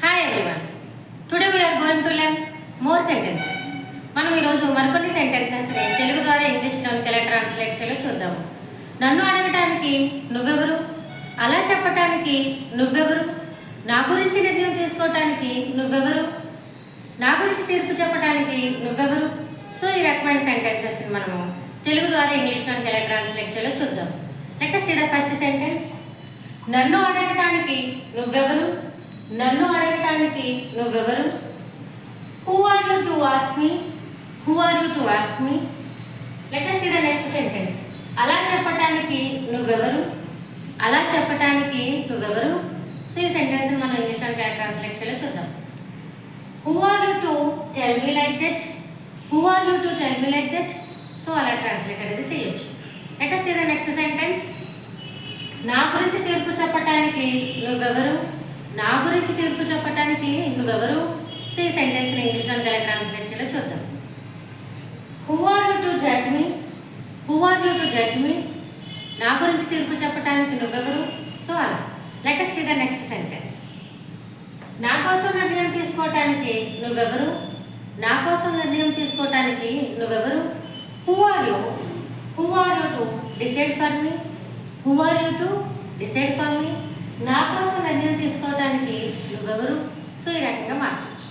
Hi everyone. Today we are going to learn more sentences. మనం ఈరోజు మరికొన్ని సెంటెన్సెస్ని తెలుగు ద్వారా ఇంగ్లీష్లోకి ఎలా ట్రాన్స్లేట్ చేయాలో చూద్దాము. నన్ను అడగటానికి నువ్వెవరు? అలా చెప్పటానికి నువ్వెవరు? నా గురించి నిర్ణయం తీసుకోవటానికి నువ్వెవరు? నా గురించి తీర్పు చెప్పడానికి నువ్వెవరు? సో ఈ రకమైన సెంటెన్సెస్ని మనము తెలుగు ద్వారా ఇంగ్లీష్లోకి ఎలా ట్రాన్స్లేట్ చేయాలో చూద్దాం. Let us see the first sentence. నన్ను అడగటానికి నువ్వెవరు? నన్ను అడగటానికి నువ్వెవరు? Who are you to ask me? Who are you to ask me? Let us see the next sentence. అలా చెప్పటానికి నువ్వెవరు? అలా చెప్పటానికి నువ్వెవరు? సో ఈ సెంటెన్స్ మనం ఇంగ్లీష్లోకి ఎలా ట్రాన్స్లేట్ చేయాలో చూద్దాం. Who are you to tell me like that? Who are you to tell me like that? So అలా ట్రాన్స్లేట్ అనేది చేయొచ్చు. Let us see the next sentence. నా గురించి తీర్పు చెప్పటానికి నువ్వెవరు? నా గురించి తీర్పు చెప్పటానికి నువ్వెవరు? సో ఈ సెంటెన్స్ని ఇంగ్లీష్లో ఎలా ట్రాన్స్లేట్ చేయాలో చూద్దాం. Who are you to judge me? Who are you to judge me? నా గురించి తీర్పు చెప్పటానికి నువ్వెవరు? సో అలా. Let us see the next sentence. నా కోసం నిర్ణయం తీసుకోవటానికి నువ్వెవరు? నా కోసం నిర్ణయం తీసుకోవటానికి నువ్వెవరు? Who are you? Who are you to decide for me? Who are you to decide for me? నా కోసం నిర్ణయం తీసుకోవటానికి నువ్వెవరు? సో ఈ రకంగా మార్చవచ్చు.